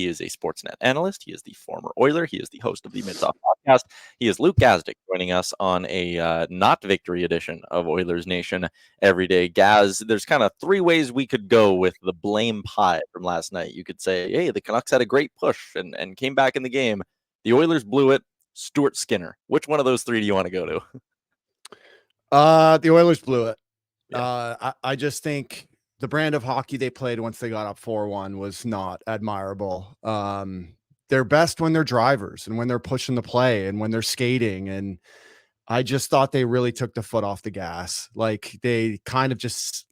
He is a Sportsnet analyst. He is the former Oiler. He is the host of the Mid-Off podcast. He is Luke Gazdic, joining us on a not victory edition of Oilers Nation every day. Gaz, there's kind of three ways we could go with the blame pie from last night. You could say, hey, the Canucks had a great push and came back in the game. The Oilers blew it. Stuart Skinner. Which one of those three do you want to go to? The Oilers blew it. Yeah. I just think the brand of hockey they played once they got up 4-1 was not admirable. They're best when they're drivers and when they're pushing the play and when they're skating. And I just thought they really took the foot off the gas. Like they kind of just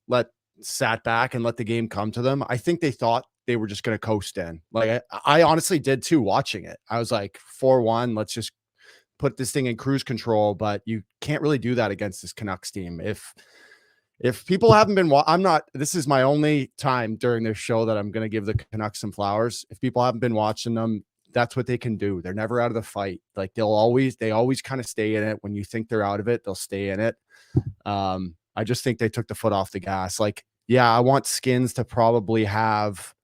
sat back and let the game come to them. I think they thought they were just going to coast in. Like I honestly did too, watching it. I was like 4-1, let's just put this thing in cruise control, but you can't really do that against this Canucks team. If people haven't been, this is my only time during this show that I'm going to give the Canucks some flowers. If people haven't been watching them, that's what they can do. They're never out of the fight. Like they always kind of stay in it. When you think they're out of it, they'll stay in it. I just think they took the foot off the gas. Like, yeah, I want Skins to probably have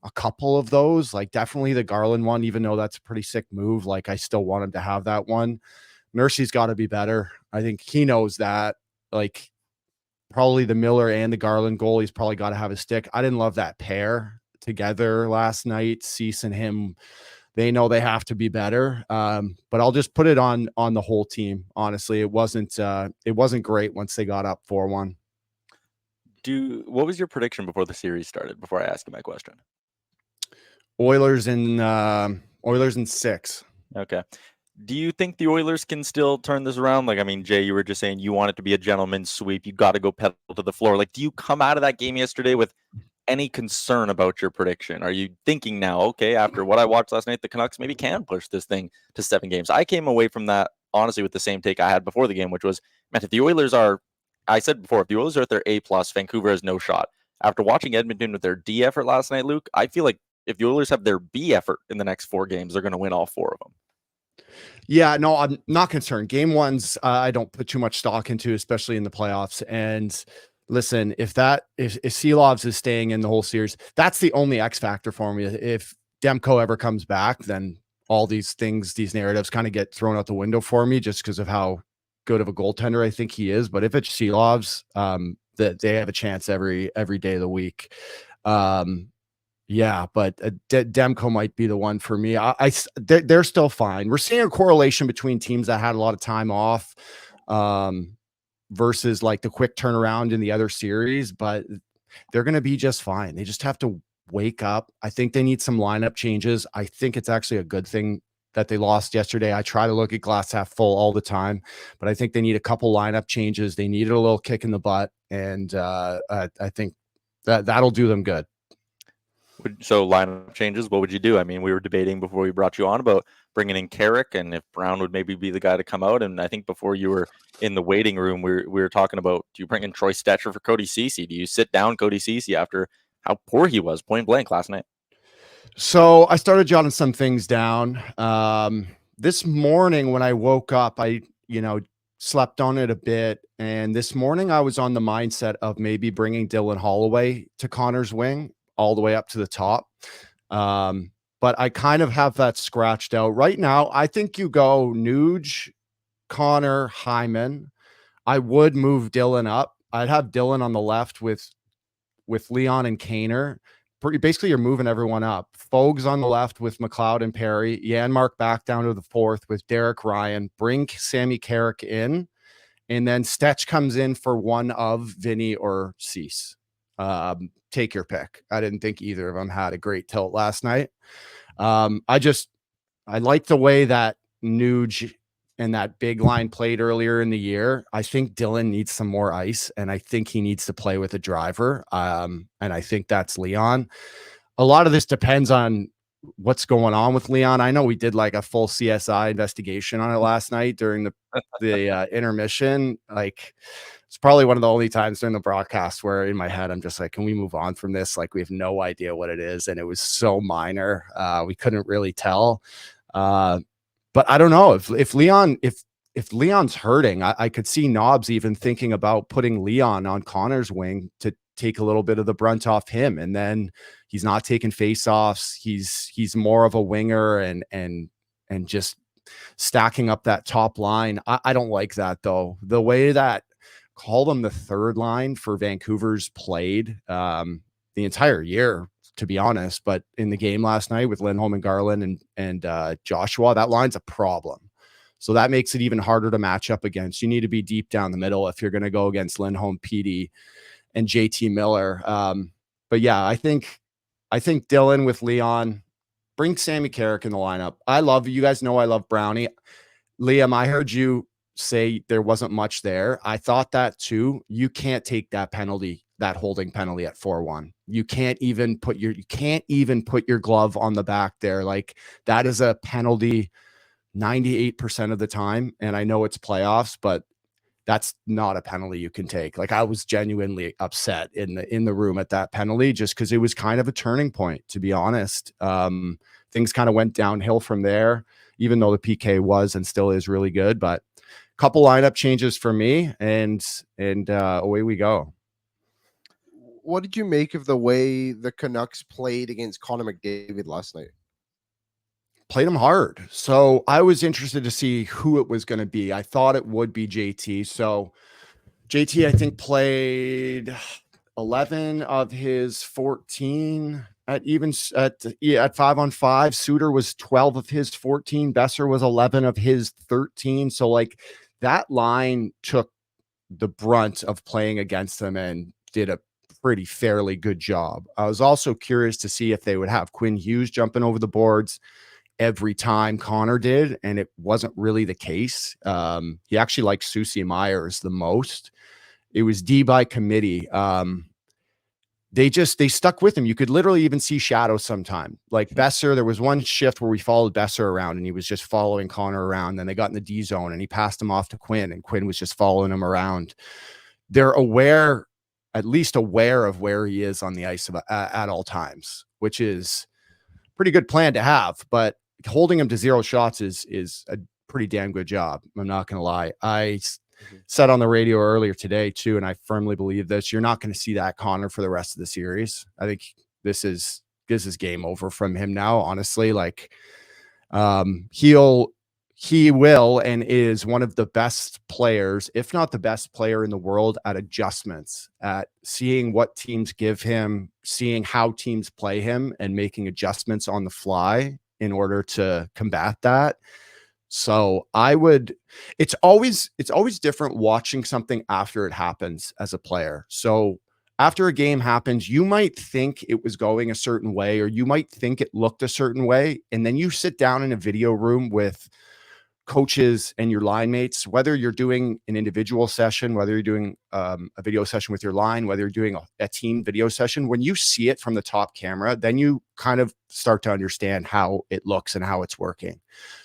a couple of those, like definitely the Garland one, even though that's a pretty sick move. Like I still want him to have that one. Nursey's got to be better. I think he knows that. Like probably the Miller and the Garland goal, he's probably got to have a stick. I didn't love that pair together last night. Cease and him, they know they have to be better. But I'll just put it on the whole team. Honestly, it wasn't great once they got up 4-1. What was your prediction before the series started, before I ask you my question? Oilers in 6. Okay. Do you think the Oilers can still turn this around? Like, I mean, Jay, you were just saying you want it to be a gentleman's sweep. You got to go pedal to the floor. Like, do you come out of that game yesterday with any concern about your prediction? Are you thinking now, okay, after what I watched last night, the Canucks maybe can push this thing to 7 games? I came away from that, honestly, with the same take I had before the game, which was, man, if the Oilers are, I said before, if the Oilers are at their A+, Vancouver has no shot. After watching Edmonton with their D effort last night, Luke, I feel like if the Oilers have their B effort in the next 4 games, they're going to win all 4 of them. Yeah, no, I'm not concerned. Game ones, I don't put too much stock into, especially in the playoffs. And listen, if Seelovs is staying in the whole series, that's the only X factor for me. If Demko ever comes back, then all these narratives kind of get thrown out the window for me just because of how good of a goaltender I think he is. But if it's Seelovs, that they have a chance every day of the week. Yeah, but Demko might be the one for me. They're still fine. We're seeing a correlation between teams that had a lot of time off versus like the quick turnaround in the other series, but they're going to be just fine. They just have to wake up. I think they need some lineup changes. I think it's actually a good thing that they lost yesterday. I try to look at glass half full all the time, but I think they need a couple lineup changes. They needed a little kick in the butt, and I think that'll do them good. So lineup changes, what would you do? I mean, we were debating before we brought you on about bringing in Carrick and if Brown would maybe be the guy to come out. And I think before you were in the waiting room, we were talking about, do you bring in Troy Stetcher for Cody Ceci? Do you sit down Cody Ceci after how poor he was point blank last night? So I started jotting some things down. This morning when I woke up, I slept on it a bit. And this morning I was on the mindset of maybe bringing Dylan Holloway to Connor's wing all the way up to the top. But I kind of have that scratched out right now. I think you go Nuge, Connor, Hyman. I would move Dylan up. I'd have Dylan on the left with Leon and Kaner. Basically, you're moving everyone up. Fogues on the left with McLeod and Perry. Janmark back down to the 4th with Derek Ryan. Bring Sammy Carrick in. And then Stetch comes in for one of Vinny or Cease. Take your pick. I didn't think either of them had a great tilt last night. I like the way that Nuge and that big line played earlier in the year. I think Dylan needs some more ice, and I think he needs to play with a driver. And I think that's Leon. A lot of this depends on what's going on with Leon. I know we did like a full CSI investigation on it last night during the intermission. Like, it's probably one of the only times during the broadcast where in my head, I'm just like, can we move on from this? Like, we have no idea what it is. And it was so minor. We couldn't really tell. But I don't know if Leon's hurting, I could see Knobs even thinking about putting Leon on Connor's wing to take a little bit of the brunt off him. And then he's not taking faceoffs. He's more of a winger and just stacking up that top line. I don't like that though. The way that call them the third line for Vancouver's played the entire year, to be honest. But in the game last night with Lindholm and Garland and Joshua, that line's a problem. So that makes it even harder to match up against. You need to be deep down the middle if you're going to go against Lindholm, PD, and JT Miller. But yeah, I think Dylan with Leon, bring Sammy Carrick in the lineup. You guys know I love Brownie. Liam, I heard you say there wasn't much there. I thought that too. You can't take that penalty, that holding penalty at 4-1. You can't even put your glove on the back there. Like, that is a penalty 98% of the time. And I know it's playoffs, but that's not a penalty you can take. Like, I was genuinely upset in the room at that penalty, just because it was kind of a turning point, to be honest. Things kind of went downhill from there, even though the PK was and still is really good. But a couple lineup changes for me, and away we go. What did you make of the way the Canucks played against Connor McDavid last night? Played him hard. So I was interested to see who it was going to be. I thought it would be JT. So JT, I think, played 11 of his 14 at 5-on-5. Suter was 12 of his 14. Besser was 11 of his 13. So like, that line took the brunt of playing against them and did a pretty fairly good job. I was also curious to see if they would have Quinn Hughes jumping over the boards every time Connor did, and it wasn't really the case. He actually liked Susie Myers the most. It was D by committee. They stuck with him. You could literally even see shadows sometime. Like Besser, there was one shift where we followed Besser around and he was just following Connor around. Then they got in the D zone and he passed him off to Quinn, and Quinn was just following him around. They're at least aware of where he is on the ice at all times, which is a pretty good plan to have. But holding him to 0 shots is a pretty damn good job. I'm not going to lie. I said on the radio earlier today too, and I firmly believe this, you're not going to see that Connor for the rest of the series. I think this is game over from him now, honestly. Like, he will and is one of the best players, if not the best player in the world, at adjustments, at seeing what teams give him, seeing how teams play him, and making adjustments on the fly in order to combat that. So it's always different watching something after it happens as a player. So after a game happens, you might think it was going a certain way, or you might think it looked a certain way. And then you sit down in a video room with coaches and your line mates, whether you're doing an individual session, whether you're doing a video session with your line, whether you're doing a team video session, when you see it from the top camera, then you kind of start to understand how it looks and how it's working.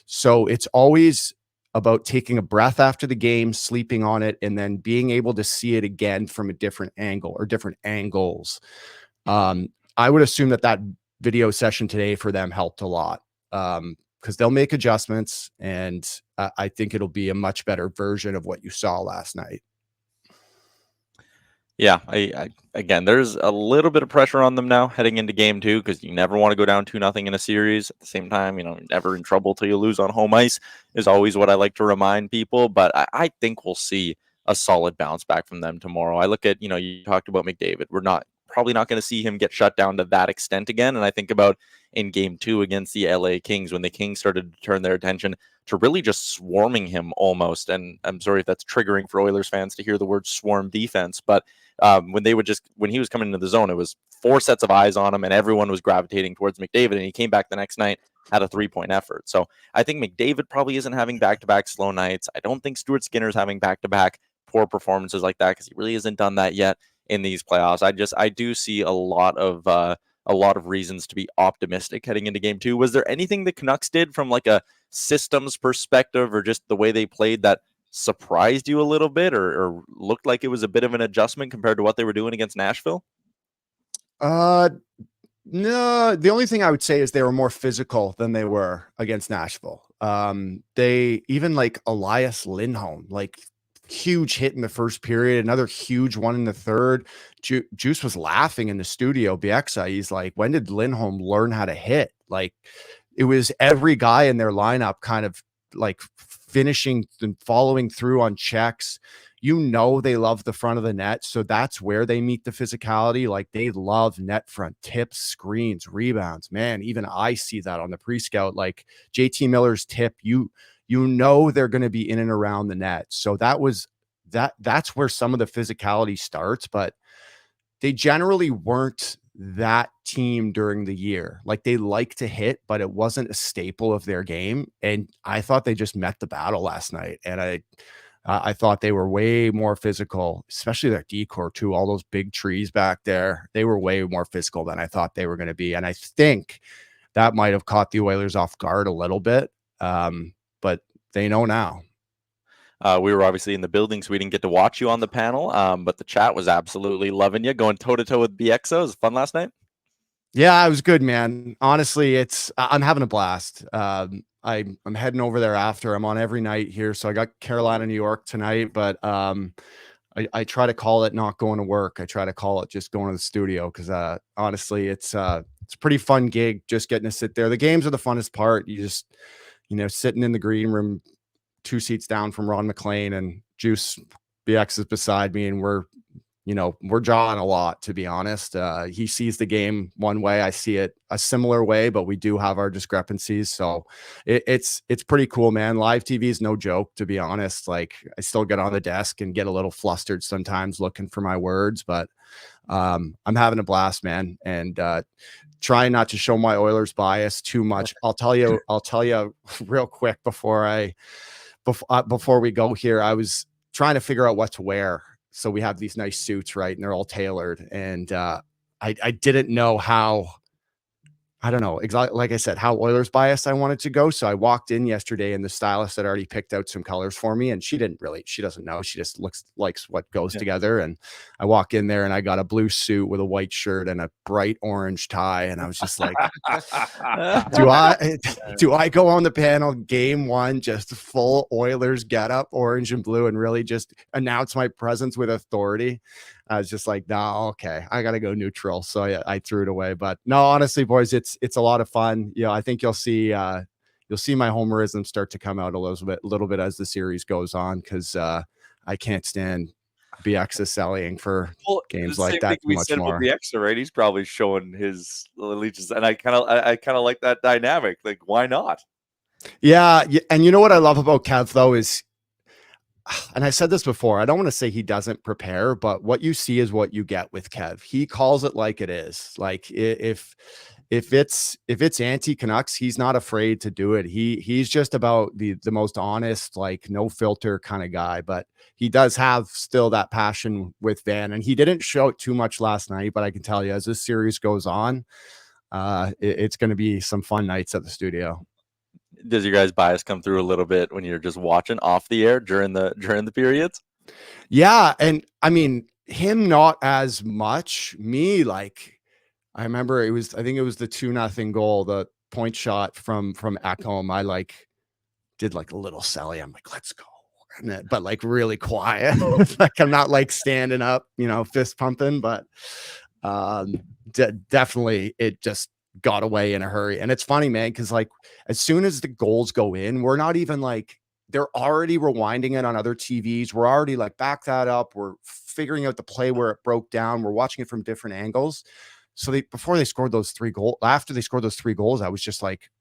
So it's always about taking a breath after the game, sleeping on it, and then being able to see it again from a different angle or different angles. I would assume that video session today for them helped a lot. Because they'll make adjustments, and I think it'll be a much better version of what you saw last night. Yeah, I again, there's a little bit of pressure on them now heading into game 2, because you never want to go down 2-0 in a series. At the same time, never in trouble till you lose on home ice is always what I like to remind people. But I think we'll see a solid bounce back from them tomorrow. I look at, you talked about McDavid. We're probably not going to see him get shut down to that extent again. And I think about in game 2 against the LA Kings, when the Kings started to turn their attention to really just swarming him almost. And I'm sorry if that's triggering for Oilers fans to hear the word swarm defense, but when he was coming into the zone, it was 4 sets of eyes on him and everyone was gravitating towards McDavid, and he came back the next night, had a 3-point effort. So I think McDavid probably isn't having back-to-back slow nights. I don't think Stuart Skinner's having back-to-back poor performances like that, because he really hasn't done that yet in these playoffs. I do see a lot of reasons to be optimistic heading into game 2. Was there anything the Canucks did from like a systems perspective, or just the way they played, that surprised you a little bit, or looked like it was a bit of an adjustment compared to what they were doing against Nashville? No, the only thing I would say is they were more physical than they were against Nashville. They even, like, Elias Lindholm, like huge hit in the first period, another huge one in the third. Juice was laughing in the studio. Bieksa, he's like, when did Lindholm learn how to hit? Like, it was every guy in their lineup kind of like finishing and following through on checks. You know, they love the front of the net. So that's where they meet the physicality. Like, they love net front tips, screens, rebounds. Man, even I see that on the pre-scout. Like JT Miller's tip, you know they're going to be in and around the net. So that's where some of the physicality starts, but they generally weren't that team during the year. Like, they like to hit, but it wasn't a staple of their game. And I thought they just met the battle last night. And I thought they were way more physical, especially their decor too. All those big trees back there, they were way more physical than I thought they were going to be. And I think that might have caught the Oilers off guard a little bit. But they know now. We were obviously in the building, so we didn't get to watch you on the panel. But the chat was absolutely loving you, going toe to toe with Bieksa. It was fun last night. Yeah, it was good, man. Honestly, I'm having a blast. I'm heading over there after. I'm on every night here, so I got Carolina, New York tonight. But I try to call it not going to work. I try to call it just going to the studio because honestly, it's a pretty fun gig. Just getting to sit there. The games are the funnest part. You just sitting in the green room, 2 seats down from Ron McLean, and Juice BX is beside me, and we're jawing a lot, to be honest. He sees the game one way, I see it a similar way, but we do have our discrepancies. So it's pretty cool, man. Live TV is no joke, to be honest. Like, I still get on the desk and get a little flustered sometimes looking for my words, but I'm having a blast, man. And trying not to show my Oilers bias too much. I'll tell you real quick before we go here. I was trying to figure out what to wear. So we have these nice suits, right? And they're all tailored. And I didn't know how, I don't know, exactly, like I said, how Oilers biased I wanted to go. So I walked in yesterday and the stylist had already picked out some colors for me. And she doesn't know. She just likes what goes together. And I walk in there and I got a blue suit with a white shirt and a bright orange tie. And I was just like, do I go on the panel game one, just full Oilers get up, orange and blue, and really just announce my presence with authority? I was just like, no, okay, I got to go neutral. So I threw it away. But no, honestly, boys, it's a lot of fun. I think you'll see my homerism start to come out a little bit as the series goes on, because I can't stand BX selling for games like that too much more. BX, right? He's probably showing his allegiance, and I kind of like that dynamic. Like, why not? Yeah, and you know what I love about Kev though is, and I said this before, I don't want to say he doesn't prepare, but what you see is what you get with Kev. He calls it like it is. Like, if it's anti-Canucks, he's not afraid to do it. He's just about the most honest, like, no filter kind of guy, but he does have still that passion with Van, and he didn't show it too much last night, but I can tell you, as this series goes on, it's going to be some fun nights at the studio. Does your guys' bias come through a little bit when you're just watching off the air during the periods? Yeah, and I mean, him not as much. Me, like, I remember I think it was the 2-0 goal, the point shot from Ekholm. I did a little selly. I'm like, let's go. But really quiet. Like, I'm not standing up, fist pumping, but definitely it just got away in a hurry. And it's funny, man, because as soon as the goals go in, we're not even they're already rewinding it on other TVs. We're already back that up. We're figuring out the play where it broke down. We're watching it from different angles. So after they scored those 3 goals, I was just like,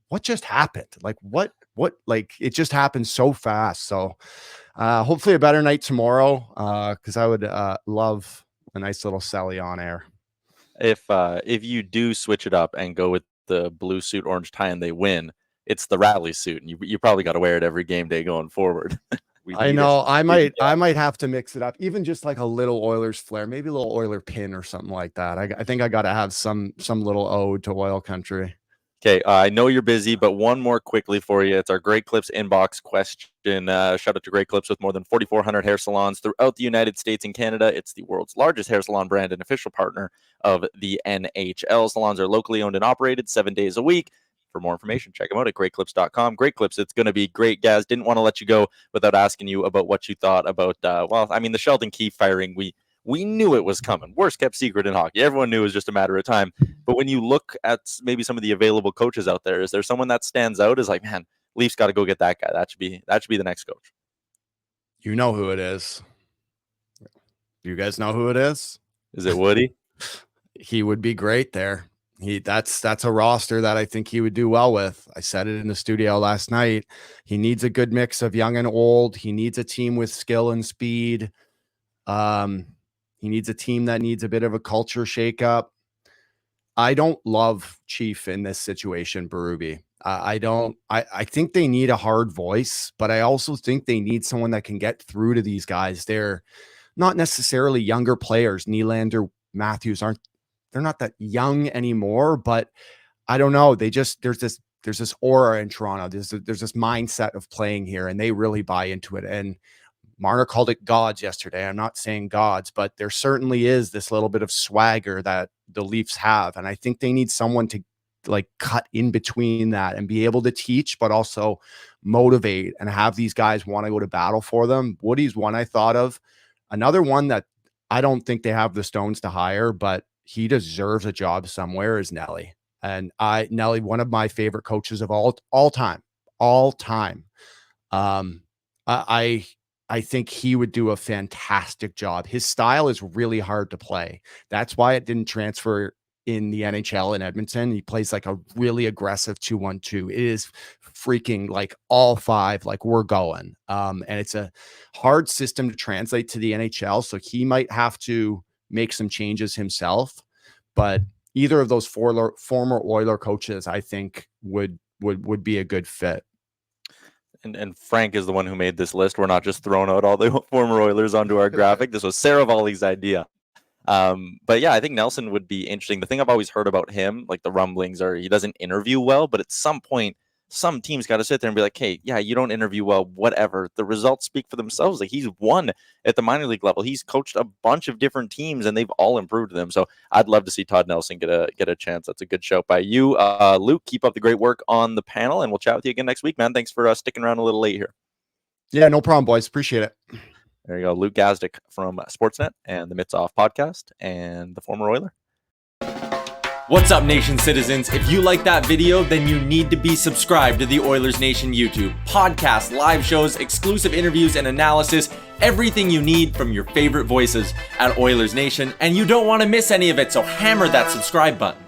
what just happened? What it just happened so fast. So hopefully a better night tomorrow, because I would love a nice little Sally on air. If you do switch it up and go with the blue suit, orange tie, and they win, it's the rally suit, and you probably got to wear it every game day going forward. I know. I might have to mix it up, even just a little Oilers flair, maybe a little Oiler pin or something like that. I think I got to have some little ode to Oil Country. Okay, I know you're busy, but one more quickly for you. It's our Great Clips inbox question. Shout out to Great Clips with more than 4,400 hair salons throughout the United States and Canada. It's the world's largest hair salon brand and official partner of the NHL. Salons are locally owned and operated 7 days a week. For more information, check them out at greatclips.com. Great Clips, it's going to be great. Gaz, didn't want to let you go without asking you about what you thought about, the Sheldon Keefe firing. We knew it was coming. Worst kept secret in hockey. Everyone knew it was just a matter of time. But when you look at maybe some of the available coaches out there, is there someone that stands out as like, man, Leafs got to go get that guy? That should be the next coach. You know who it is. You guys know who it is? Is it Woody? He would be great there. That's a roster that I think he would do well with. I said it in the studio last night. He needs a good mix of young and old. He needs a team with skill and speed. He needs a team that needs a bit of a culture shakeup. I don't love Chief in this situation, Berube. I think they need a hard voice, but I also think they need someone that can get through to these guys. They're not necessarily younger players. Nylander, Matthews they're not that young anymore, but I don't know. There's this aura in Toronto. There's this mindset of playing here, and they really buy into it. And Marner called it gods yesterday. I'm not saying gods, but there certainly is this little bit of swagger that the Leafs have. And I think they need someone to like cut in between that and be able to teach, but also motivate and have these guys want to go to battle for them. Woody's one I thought of. Another one that I don't think they have the stones to hire, but he deserves a job somewhere is Nelly. And Nelly, one of my favorite coaches of all time. I think he would do a fantastic job. His style is really hard to play. That's why it didn't transfer in the NHL in Edmonton. He plays like a really aggressive 2-1-2. It is freaking like all five, like we're going. And it's a hard system to translate to the NHL. So he might have to make some changes himself. But either of those former Oiler coaches, I think would be a good fit. And Frank is the one who made this list. We're not just throwing out all the former Oilers onto our graphic. This was Saravalli's idea. But yeah, I think Nelson would be interesting. The thing I've always heard about him, like the rumblings are he doesn't interview well, but at some point, some teams got to sit there and be like, hey, yeah, you don't interview well, whatever. The results speak for themselves. Like he's won at the minor league level. He's coached a bunch of different teams and they've all improved them. So I'd love to see Todd Nelson get a chance. That's a good shout by you. Luke, keep up the great work on the panel and we'll chat with you again next week, man. Thanks for sticking around a little late here. Yeah, no problem, boys. Appreciate it. There you go. Luke Gazdic from Sportsnet and the Mitts Off podcast and the former Oiler. What's up, Nation citizens? If you like that video, then you need to be subscribed to the Oilers Nation YouTube. Podcasts, live shows, exclusive interviews, and analysis. Everything you need from your favorite voices at Oilers Nation. And you don't want to miss any of it, so hammer that subscribe button.